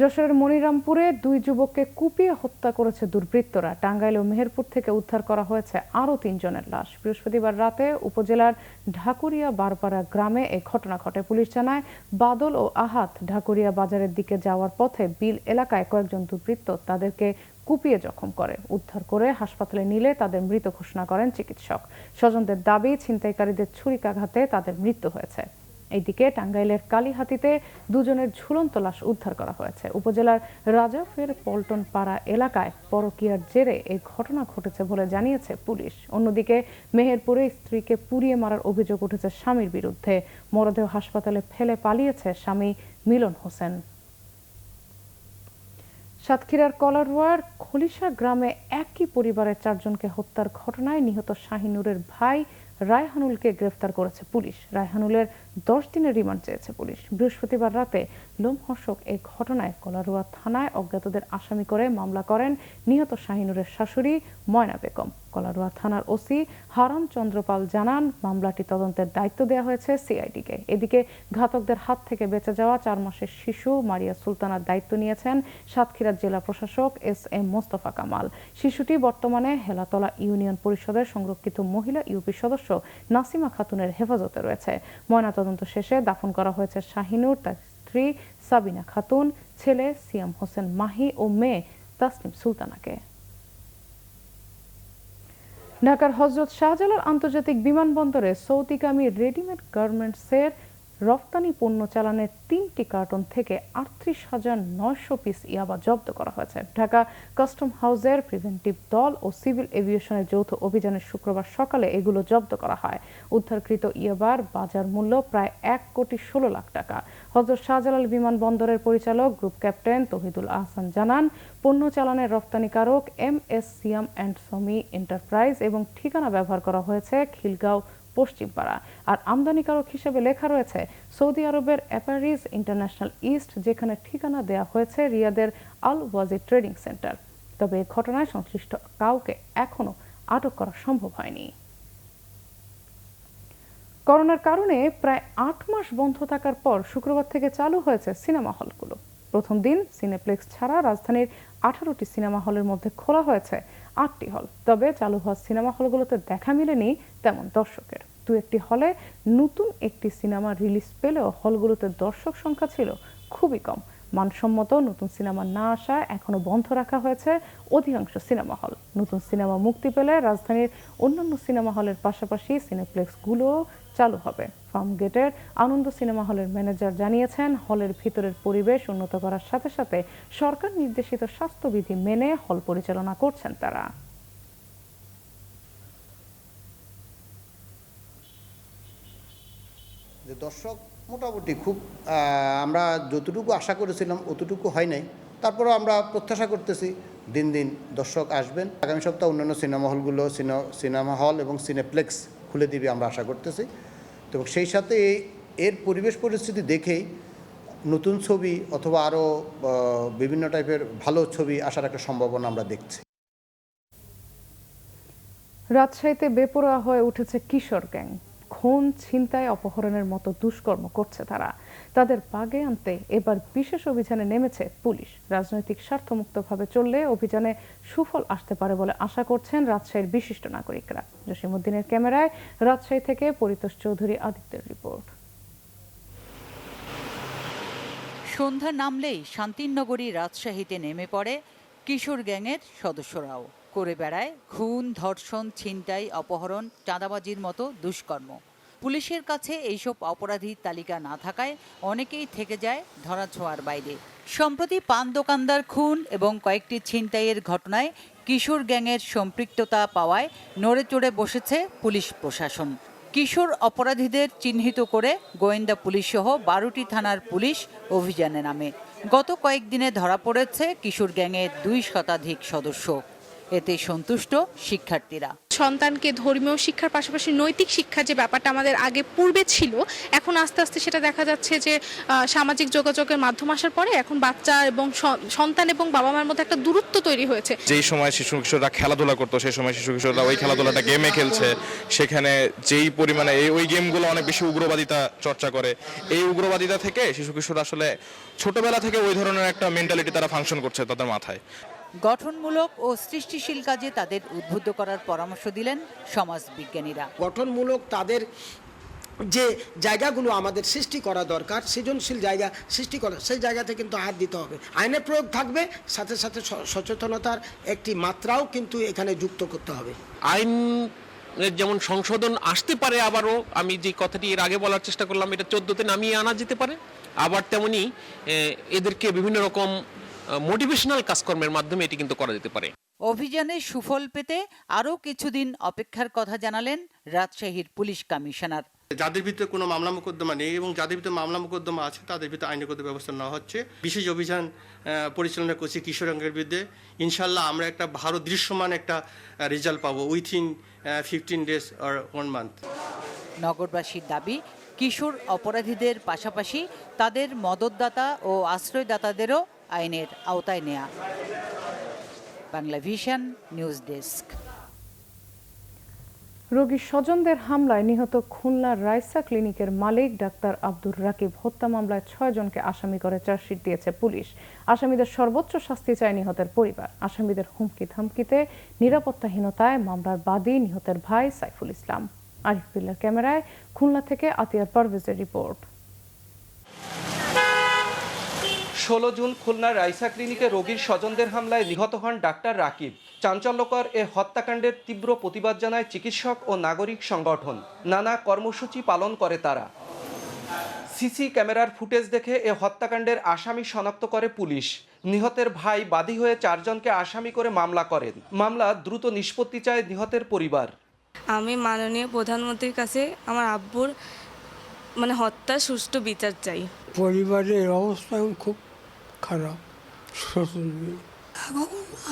যশোরের মনিরামপুরে 2 যুবককে কুপিয়ে হত্যা করেছে দুর্বৃত্তরা। টাঙ্গাইল ও মেহেরপুর থেকে উদ্ধার করা হয়েছে আরও 3 জনের লাশ। বৃহস্পতিবার রাতে উপজেলার ঢাকুরিয়া বারপাড়া গ্রামে এই ঘটনা ঘটে। পুলিশ জানায়, বাদল ও আহাত ঢাকুরিয়া বাজারের দিকে যাওয়ার পথে বিল এলাকায় কয়েকজন দুর্বৃত্ত তাদেরকে কুপিয়ে জখম করে। উদ্ধার করে হাসপাতালে নিলে তাদের মৃত ঘোষণা করেন চিকিৎসক। স্বজনদের দাবি, ছিনতাইকারীদের ছুরিকাঘাতে তাদের মৃত্যু হয়েছে। এইদিকে টাঙ্গাইলের কালীহাতিতে 2 জনের ঝুলন্ত লাশ উদ্ধার করা হয়েছে। উপজেলার রাজাফের পল্টন পাড়া এলাকায় পরকীয়ার জেরে এই ঘটনা ঘটেছে বলে জানিয়েছে পুলিশ। অন্যদিকে মেহেরপুরে স্ত্রীকে পুড়িয়ে মারার অভিযোগ উঠেছে স্বামীর বিরুদ্ধে। মরদেহ হাসপাতালে ফেলে পালিয়েছে স্বামী মিলন হোসেন। সাতক্ষীরার কলারোয়ার খলিশা গ্রামে একই পরিবারের 4 জনকে হত্যার ঘটনায় নিহত শাহিনুরের ভাই রায়হানুলকে গ্রেফতার করেছে পুলিশ। রায়হানুলের 10 দিনের রিমান্ড চেয়েছে পুলিশ। বৃহস্পতিবার রাতে লোমহর্ষক এই ঘটনায় কলারোয়া থানায় অজ্ঞাতদের আসামি করে মামলা করেন নিহত শাহিনুরের শাশুড়ি ময়না বেগম। কলারোয়া থানার ওসি হারান চন্দ্রপাল জানান, মামলাটি তদন্তের দায়িত্ব দেওয়া হয়েছে সিআইডিকে। এদিকে ঘাতকদের হাত থেকে বেঁচে যাওয়া 4 মাসের শিশু মারিয়া সুলতানার দায়িত্ব নিয়েছেন সাতক্ষীরা জেলা প্রশাসক SM মোস্তফা কামাল। শিশুটি বর্তমানে হেলাতলা ইউনিয়ন পরিষদের সংরক্ষিত মহিলা ইউপি সদস্য নাসিমা খাতুনের হেফাজতে রয়েছে। ময়নাতদন্ত শেষে দাফন করা হয়েছে শাহিনুর, তার স্ত্রী সাবিনা খাতুন, ছেলে সিয়াম হোসেন মাহি ও মেয়ে তাসনিম সুলতানাকে। ঢাকার হযরত শাহজালাল আন্তর্জাতিক বিমানবন্দরে সৌদিগামী রেডিমেড গার্মেন্টসের রফতানি পণ্য চালানের 3টি কার্টন থেকে 38,900 পিস ইয়াবা জব্দ করা হয়েছে। ঢাকা কাস্টম হাউসের প্রিভেন্টিভ দল ও সিভিল এভিয়েশনের যৌথ অভিযানে শুক্রবার সকালে এগুলো জব্দ করা হয়। উদ্ধারকৃত ইয়াবার বাজার মূল্য প্রায় 1,16 লাখ টাকা। হযরত শাহজালাল বিমানবন্দরের পরিচালক গ্রুপ ক্যাপ্টেন তৌহিদুল আহসান জানান, পণ্য চালানের রফতানিকারক MS সিয়াম অ্যান্ড সমি এন্টারপ্রাইজ এবং ঠিকানা ব্যবহার করা হয়েছে খিলগাঁও পশ্চিমপাড়া। আর আমদানিকারক হিসেবে লেখা রয়েছে সৌদি আরবের অ্যাপারিজ ইন্টারন্যাশনাল ইস্ট, যেখানে ঠিকানা দেয়া হয়েছে রিয়াদের আল ওয়াজি ট্রেডিং সেন্টার। তবে এই ঘটনায় সংশ্লিষ্ট কাউকে এখনো আটক করা সম্ভব হয়নি। করোনার কারণে প্রায় 8 মাস বন্ধ থাকার পর শুক্রবার থেকে চালু হয়েছে সিনেমা হলগুলো। প্রথম দিন সিনেপ্লেক্স ছাড়া রাজধানীর 18টি সিনেমা হলের মধ্যে খোলা হয়েছে 8টি হল। তবে চালু হওয়া সিনেমা হলগুলোতে দেখা মেলেনি তেমন দর্শকের। 2-1টি হলে নতুন একটি সিনেমা রিলিজ পেলেও হলগুলোতে দর্শক সংখ্যা ছিল খুবই কম। মানসম্মত নতুন সিনেমা না আসায় এখনো বন্ধ রাখা হয়েছে অধিকাংশ সিনেমা হল। নতুন সিনেমা মুক্তি পেলে রাজধানীর অন্যান্য সিনেমা হলের পাশাপাশি সিনেপ্লেক্সগুলো চালু হবে। ফার্মগেটের আনন্দ সিনেমা হলের ম্যানেজার জানিয়েছেন, হলের ভিতরের পরিবেশ উন্নত করার সাথে সাথে সরকার নির্দেশিত স্বাস্থ্যবিধি মেনে হল পরিচালনা করছেন তারা। যে দর্শক মোটামুটি খুব আমরা যতটুকু আশা করেছিলাম অতটুকু হয় নাই। তারপরেও আমরা প্রত্যাশা করতেছি দিন দিন দর্শক আসবেন। আগামী সপ্তাহে অন্যান্য সিনেমা হলগুলো সিনেমা হল এবং সিনেপ্লেক্স খুলে দিবে আমরা আশা করতেছি। তো সেই সাথে এর পরিবেশ পরিস্থিতি দেখেই নতুন ছবি অথবা আরও বিভিন্ন টাইপের ভালো ছবি আসার একটা সম্ভাবনা আমরা দেখছি। রাজশাহীতে বেপরোয়া হয়ে উঠেছে কিশোর গ্যাং। খুন, ছিনতাই, অপহরণের মতো দুষ্কর্ম করছে তারা। তাদের পাগে আনতে এবার বিশেষ অভিযানে নেমেছে পুলিশ। রাজনৈতিক স্বার্থমুক্তভাবে চললে অভিযানে সুফল আসতে পারে বলে আশা করছেন রাজশাহীর বিশিষ্ট নাগরিকরা। জসিমউদ্দিনের ক্যামেরায় রাজশাহী থেকে পরিতোষ চৌধুরী, আদিত্যের রিপোর্ট। সন্ধ্যা নামলেই শান্তিনগরী রাজশাহীতে নেমে পড়ে কিশোর গ্যাংয়ের সদস্যরাও। করে বেড়ায় খুন, ধর্ষণ, ছিনতাই, অপহরণ, চাঁদাবাজির মতো দুষ্কর্ম। পুলিশের কাছে এইসব অপরাধীর তালিকা না থাকায় অনেকেই থেকে যায় ধরাছোঁয়ার বাইরে। সম্প্রতি পান দোকানদার খুন এবং কয়েকটি ছিনতাইয়ের ঘটনায় কিশোর গ্যাংয়ের সম্পৃক্ততা পাওয়ায় নড়েচড়ে বসেছে পুলিশ প্রশাসন। কিশোর অপরাধীদের চিহ্নিত করে গোয়েন্দা পুলিশ সহ 12টি থানার পুলিশ অভিযানে নামে। গত কয়েকদিনে ধরা পড়েছে কিশোর গ্যাংয়ের 2 শতাধিক সদস্য। এতে সন্তুষ্ট শিক্ষার্থীরা। সন্তানকে ধর্মীয় শিক্ষার পাশাপাশি নৈতিক শিক্ষা যে ব্যাপারটা আমাদের আগে পূর্বে ছিল, এখন আস্তে আস্তে সেটা দেখা যাচ্ছে যে সামাজিক যোগাযোগের মাধ্যম আসার পরে এখন বাচ্চা এবং সন্তান এবং বাবা মার মধ্যে একটা দূরত্ব তৈরি হয়েছে। যেই সময় শিশু কিশোররা খেলাধুলা করতো সেই সময় শিশু কিশোররা ওই খেলাধুলাটা গেমে খেলছে, সেখানে যেই পরিমাণে ওই গেমগুলো অনেক বেশি উগ্রবাদিতা চর্চা করে, এই উগ্রবাদিতা থেকে শিশু কিশোর আসলে ছোটবেলা থেকে ওই ধরনের একটা মেন্টালিটি তারা ফাংশন করছে তাদের মাথায়। গঠনমূলক ও সৃষ্টিশীল কাজে তাদের উদ্বুদ্ধ করার পরামর্শ দিলেন সমাজবিজ্ঞানীরা। গঠনমূলক তাদের যে জায়গাগুলো আমাদের সৃষ্টি করা দরকার, সৃজনশীল জায়গা সৃষ্টি করা, সেই জায়গাতে কিন্তু হাত দিতে হবে। আইনের প্রয়োগ থাকবে, সাথে সাথে সচেতনতার একটি মাত্রাও কিন্তু এখানে যুক্ত করতে হবে। আইন যেমন সংশোধন আসতে পারে, আবারও আমি যে কথাটি এর আগে বলার চেষ্টা করলাম এটা 14তে নামিয়ে আনা যেতে পারে, আবার তেমনি এদেরকে বিভিন্ন রকম মোটিভেশনাল কাজকর্মের মাধ্যমে এটি কিন্তু করা যেতে পারে। অভিযানে সুফল পেতে আরও কিছুদিন অপেক্ষার কথা জানালেন রাজশাহীর পুলিশ কমিশনার। যাদের ভিতরে কোনো মামলা মোকদ্দমা নেই এবং যাদের ভিতরে মামলা মোকদ্দমা আছে তাদের ভিতরে আইনগত ব্যবস্থা নেওয়া হচ্ছে। বিশেষ অভিযান পরিচালনা করছি কিশোরাঙ্গের বিরুদ্ধে। ইনশাল্লাহ আমরা একটা ভালো দৃশ্যমান একটা রেজাল্ট পাবো উইথিন 15 days or 1 month। নগরবাসীর দাবি, কিশোর অপরাধীদের পাশাপাশি তাদের মদতদাতা ও আশ্রয়দাতাদেরও আইনের আওতায় নেয়া। Bangla vision news desk. রোগীর স্বজনদের হামলায় নিহত খুলনার রাইসা ক্লিনিকের মালিক ডাক্তার আব্দুর রাকিব হত্যা মামলায় 6 জনকে আসামি করে চার্জশিট দিয়েছে পুলিশ। আসামিদের সর্বোচ্চ শাস্তি চায় নিহতের পরিবার। আসামিদের হুমকি ধামকিতে নিরাপত্তাহীনতায় মামলার বাদী নিহতের ভাই সাইফুল ইসলাম। আরিফ বিল্লার ক্যামেরায় খুলনা থেকে আতিয়ার পারভেজের রিপোর্ট। 16 জুন খুলনার রাইসা ক্লিনিকে রোগীর স্বজনদের হামলায় নিহত হন ডাক্তার রাকিব। চাঞ্চল্যকর এ হত্যাকাণ্ডের তীব্র প্রতিবাদ জানায় চিকিৎসক ও নাগরিক সংগঠন। নানা কর্মসূচি পালন করে তারা। সিসি ক্যামেরার ফুটেজ দেখে এ হত্যাকাণ্ডের আসামি শনাক্ত করে পুলিশ। নিহতের ভাই বাদী হয়ে 4 জনকে আসামি করে মামলা করেন। মামলা দ্রুত নিষ্পত্তি চায় নিহতের পরিবার। আমি মাননীয় প্রধানমন্ত্রীর কাছে আমার আব্বুর হত্যার সুষ্ঠু বিচার চাই। পরিবারের অবস্থা খুব খারাপ,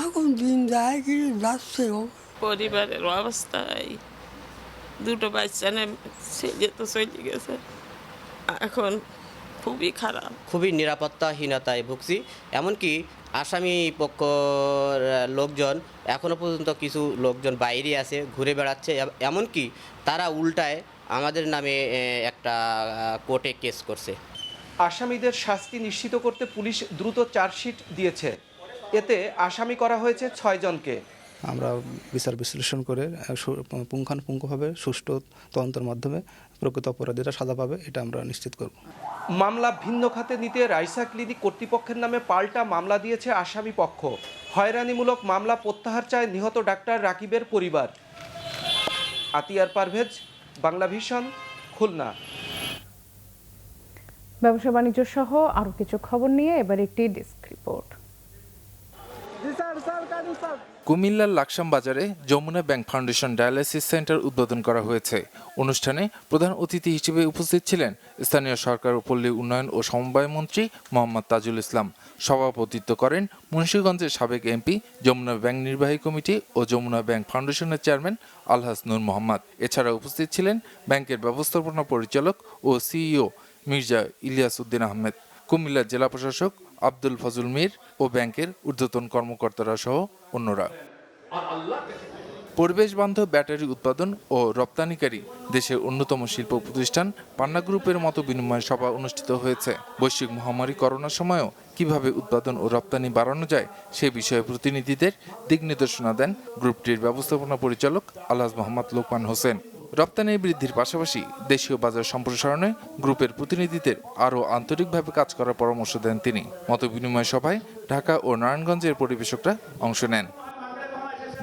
এখন দিন যায় কি যাচ্ছে। পরিবারের অবস্থায় 2টো বাচ্চা ছেলে তো চলে গেছে, এখন খুবই খারাপ। খুবই নিরাপত্তাহীনতায় ভুগছি। এমনকি আসামি পক্ষের লোকজন এখনো পর্যন্ত কিছু লোকজন বাইরে আছে, ঘুরে বেড়াচ্ছে। এমনকি তারা উল্টায় আমাদের নামে একটা কোর্টে কেস করছে। আসামিদের শাস্তি নিশ্চিত করতে পুলিশ দ্রুত চার্জশিট দিয়েছে। এতে আসামি করা হয়েছে 6 জনকে। আমরা বিচার বিশ্লেষণ করে পুঙ্খানুপুঙ্খভাবে সুষ্ঠু তদন্তের মাধ্যমে প্রকৃত অপরাধীরা সাজা পাবে, এটা আমরা নিশ্চিত করব। মামলা ভিন্ন খাতে নিতে রাইসা ক্লিনিক কর্তৃপক্ষের নামে পাল্টা মামলা দিয়েছে আসামি পক্ষ। হয়রানিমূলক মামলা প্রত্যাহার চায় নিহত ডাক্তার রাকিবের পরিবার। আতিয়ার পারভেজ, বাংলা ভিশন, খুলনা। ব্যবসা বাণিজ্য সহ আরো কিছু খবর নিয়ে এবার একটি ডেস্ক রিপোর্ট। কুমিল্লার লাকসাম বাজারে Jamuna bank foundation dialysis centre উদ্বোধন করা হয়েছে। অনুষ্ঠানে প্রধান অতিথি হিসেবে উপস্থিত ছিলেন স্থানীয় সরকার ও পল্লী উন্নয়ন ও সমবায় মন্ত্রী মোহাম্মদ তাজুল ইসলাম। সভাপতিত্ব করেন মুন্সিগঞ্জের সাবেক এমপি, যমুনা ব্যাংক নির্বাহী কমিটি ও যমুনা ব্যাংক ফাউন্ডেশনের চেয়ারম্যান আলহাজ নূর মোহাম্মদ। এছাড়া উপস্থিত ছিলেন ব্যাংকের ব্যবস্থাপনা পরিচালক ও সিইও মির্জা ইলিয়াস উদ্দিন আহমেদ, কুমিল্লা জেলা প্রশাসক আব্দুল ফজল মীর ও ব্যাংকের ঊর্ধ্বতন কর্মকর্তারা সহ অন্যরা। পরিবেশ বান্ধব ব্যাটারি উৎপাদন ও রপ্তানিকারী দেশের অন্যতম শিল্প প্রতিষ্ঠান পান্না গ্রুপের মতো বিনিময় সভা অনুষ্ঠিত হয়েছে। বৈশ্বিক মহামারী করোনার সময়ও কিভাবে উৎপাদন ও রপ্তানি বাড়ানো যায় সে বিষয়ে প্রতিনিধিদের দিক নির্দেশনা দেন গ্রুপটির ব্যবস্থাপনা পরিচালক আলহাজ মোহাম্মদ লোকমান হোসেন। রপ্তানি বৃদ্ধির পাশাপাশি দেশীয় বাজার সম্প্রসারণে গ্রুপের প্রতিনিধিদের আরও আন্তরিকভাবে কাজ করার পরামর্শ দেন তিনি। মতবিনিময় সভায় ঢাকা ও নারায়ণগঞ্জের পরিবেশকরা অংশ নেন।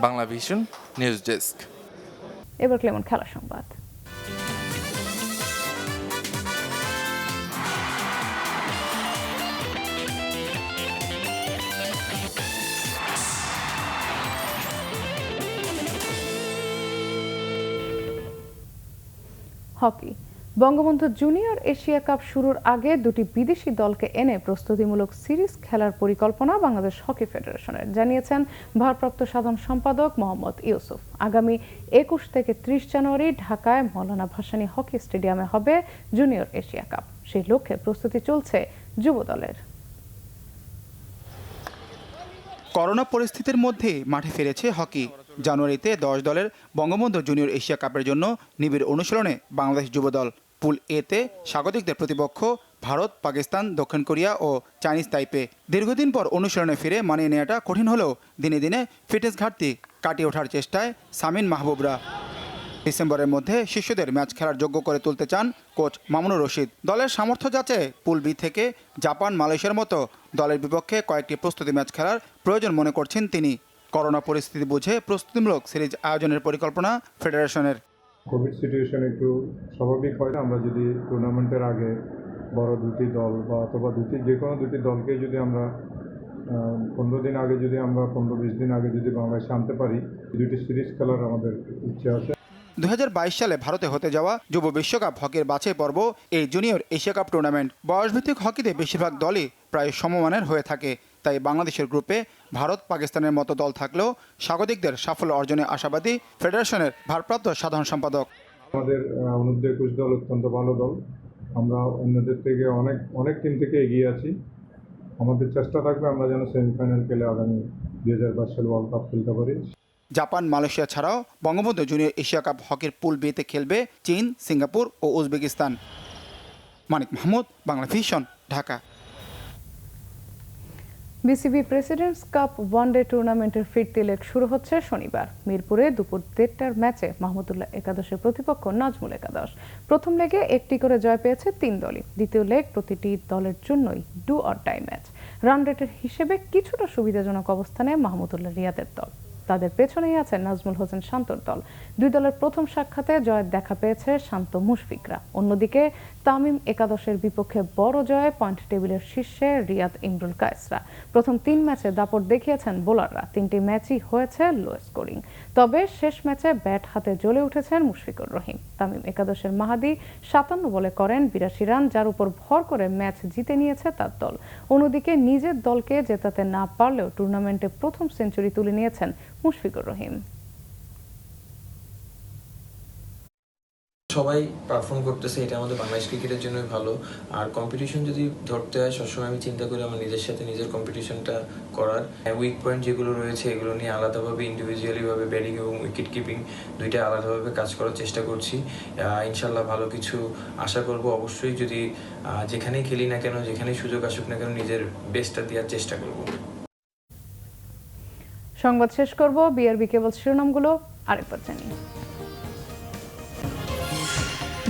Bangla vision news desk. এবার ক্লেমন খেলা সংবাদ। Hockey. Bangabandhu junior Asia cup শুরুর আগে দুটি বিদেশি দলকে এনে প্রস্তুতিমূলক সিরিজ খেলার পরিকল্পনা বাংলাদেশ হকি ফেডারেশনের, জানিয়েছেন ভারপ্রাপ্ত সাধারণ সম্পাদক মোহাম্মদ ইউসুফ। আগামী 21 থেকে 30 জানুয়ারি ঢাকায় মৌলানা ভাসানী হকি স্টেডিয়ামে হবে জুনিয়র এশিয়া কাপ। সেই লক্ষ্যে প্রস্তুতি চলছে যুব দলের। করোনা পরিস্থিতির মধ্যে মাঠে ফিরেছে হকি। জানুয়ারিতে 10 দলের বঙ্গবন্ধু জুনিয়র এশিয়া কাপের জন্য নিবিড় অনুশীলনে বাংলাদেশ যুব দল। পুল এতে স্বাগতিকদের প্রতিপক্ষ ভারত, পাকিস্তান, দক্ষিণ কোরিয়া ও চাইনিজ তাইপে। দীর্ঘদিন পর অনুশীলনে ফিরে মানিয়ে নেওয়াটা কঠিন হলেও দিনে দিনে ফিটনেস ঘাটতি কাটিয়ে ওঠার চেষ্টায় সামিন মাহবুবরা। ডিসেম্বরের মধ্যে শিশুদের ম্যাচ খেলার যোগ্য করে তুলতে চান কোচ মামুনুর রশিদ। দলের সামর্থ্য যাচ্ছে পুল বি থেকে জাপান, মালয়েশিয়ার মতো দলের বিপক্ষে কয়েকটি প্রস্তুতি ম্যাচ খেলার প্রয়োজন মনে করছেন তিনি। করোনা পরিস্থিতি বুঝে প্রস্তুতিমূলক সিরিজ আয়োজনের পরিকল্পনা ফেডারেশনের। কোভিড সিচুয়েশন একটু স্বাভাবিক হয়, আমরা যদি টুর্নামেন্টের আগে বড় দুটি দল বা অথবা যে কোনো দুটি দলকে যদি আমরা 15 দিন আগে যদি আমরা 15-20 দিন আগে যদি বাংলাদেশে আনতে পারি, দুটি সিরিজ খেলার আমাদের ইচ্ছে আছে। 2022 সালে ভারতে হতে যাওয়া যুব বিশ্বকাপ হকির বাছাই পর্ব এই জুনিয়র এশিয়া কাপ টুর্নামেন্ট। বয়সভিত্তিক হকিতে বেশিরভাগ দলই প্রায় সমমানের হয়ে থাকে। তাই বাংলাদেশের গ্রুপে ভারত, পাকিস্তানের মতো দল থাকলেও স্বাগতিকদের সাফল্য অর্জনে আশাবাদী ফেডারেশনের ভারপ্রাপ্ত সাধারণ সম্পাদক। আমাদের অনূর্ধ্ব-21 দল অত্যন্ত ভালো দল, আমরা অন্যদের থেকে অনেক টিম থেকে এগিয়ে আছি। আমাদের চেষ্টা থাকবে আমরা যেন সেমিফাইনাল খেলে আগামী 2022 সাল ওয়ার্ল্ড কাপ খেলতে পারি। জাপান, মালয়েশিয়া ছাড়াও বঙ্গবন্ধু জুনিয়র এশিয়া কাপ হকির পুল বিতে খেলবে চীন, সিঙ্গাপুর ও Uzbekistan. Manik Mahmud, Bangla vision, Dhaka. BCB presidents cup one day টুর্নামেন্টের ফিরতি লেগ শুরু হচ্ছে শনিবার। মিরপুরে দুপুর 1:30টার ম্যাচে মাহমুদুল্লাহ একাদশের প্রতিপক্ষ নাজমুল একাদশ। প্রথম লেগে একটি করে জয় পেয়েছে 3 দলই। দ্বিতীয় লেগ প্রতিটি দলের জন্যই do or die match. Run রেটের হিসেবে কিছুটা সুবিধাজনক অবস্থানে মাহমুদুল্লাহ রিয়াদের দল। তাদের পেছনেই আছে নাজমুল হোসেন শান্তর দল। দুই দলের প্রথম সাক্ষাতে জয়ের দেখা পেয়েছে শান্ত মুশফিকরা। অন্যদিকে তামিম একাদশের বিপক্ষে বড় জয়ে পয়েন্ট টেবিলের শীর্ষে রিয়াদ ইমরুল কায়েসরা। প্রথম 3 ম্যাচে দাপট দেখিয়েছেন বোলাররা। 3টি ম্যাচই হয়েছে লো স্কোরিং। তবে শেষ ম্যাচে ব্যাট হাতে জ্বলে উঠেছেন মুশফিকুর রহিম। তামিম একাদশের মাহাদি 57 বলে করেন 82 রান, যার উপর ভর করে ম্যাচ জিতে নিয়েছে তার দল। অন্যদিকে নিজের দলকে জেতাতে না পারলেও টুর্নামেন্টে প্রথম সেঞ্চুরি তুলে নিয়েছেন মুশফিকুর রহিম। সবাই পারফর্ম করতেছে, এটা আমাদের বাংলাদেশ ক্রিকেটের জন্য ভালো। আর কম্পিটিশন যদি ধরতে হয়, সবসময় আমি চিন্তা করি আমার নিজের সাথে নিজের কম্পিটিশনটা করার। উইক পয়েন্ট যেগুলো রয়েছে এগুলো নিয়ে আলাদাভাবে ইন্ডিভিজুয়ালিভাবে ব্যাটিং এবং উইকেট কিপিং দুইটা আলাদাভাবে কাজ করার চেষ্টা করছি। ইনশাল্লাহ ভালো কিছু আশা করব। অবশ্যই যদি যেখানেই খেলি না কেন, যেখানেই সুযোগ আসুক না কেন, নিজের বেস্টটা দেওয়ার চেষ্টা করব। সংবাদ শেষ করব বিআরবি কেবল শিরোনামগুলো আরেকবার জানি।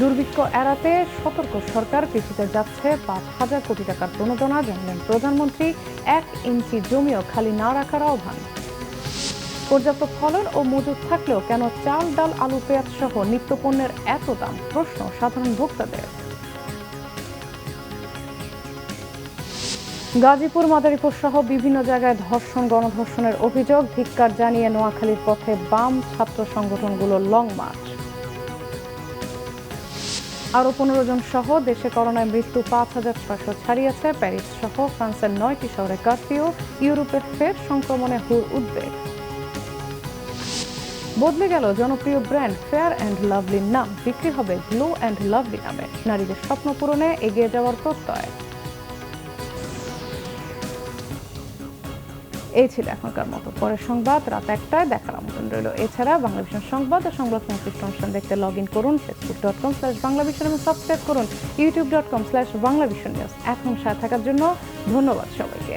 দুর্ভিক্ষ এড়াতে সতর্ক সরকার, কৃষিতে যাচ্ছে 5,000 কোটি টাকার প্রণোদনা, জানালেন প্রধানমন্ত্রী। 1 ইঞ্চি জমিও খালি না রাখার আহ্বান। পর্যাপ্ত ফলন ও মজুদ থাকলেও কেন চাল, ডাল, আলু, পেঁয়াজ সহ নিত্যপণ্যের এত দাম, প্রশ্ন সাধারণ ভোক্তাদের। গাজীপুর, মাদারীপুর সহ বিভিন্ন জায়গায় ধর্ষণ, গণধর্ষণের অভিযোগ। ধিক্কার জানিয়ে নোয়াখালীর পথে বাম ছাত্র সংগঠনগুলোর লং মার্চ। আরও 15 জন সহ দেশে করোনায় মৃত্যু 5,600 ছাড়িয়েছে। প্যারিস সহ ফ্রান্সের 9টি শহরে কারফিউ। ইউরোপে ফের সংক্রমণে হুর উদ্বেগ। বদলে গেল জনপ্রিয় ব্র্যান্ড ফেয়ার অ্যান্ড লাভলির নাম, বিক্রি হবে গ্লো অ্যান্ড লাভলি নামে। নারীদের স্বপ্ন পূরণে এগিয়ে যাওয়ার প্রত্যয়। এই ছিল এখনকার মতো। পরের সংবাদ রাত 1টায় দেখার আমন্ত্রণ রইল। এছাড়া বাংলাভিশন সংবাদ ও সংবাদ সংশ্লিষ্ট অনুষ্ঠান দেখতে লগ ইন করুন facebook.com/বাংলাভিশন এবং সাবস্ক্রাইব করুন youtube.com/বাংলাভিশন নিউজ। এখন সাথে থাকার জন্য ধন্যবাদ সবাইকে।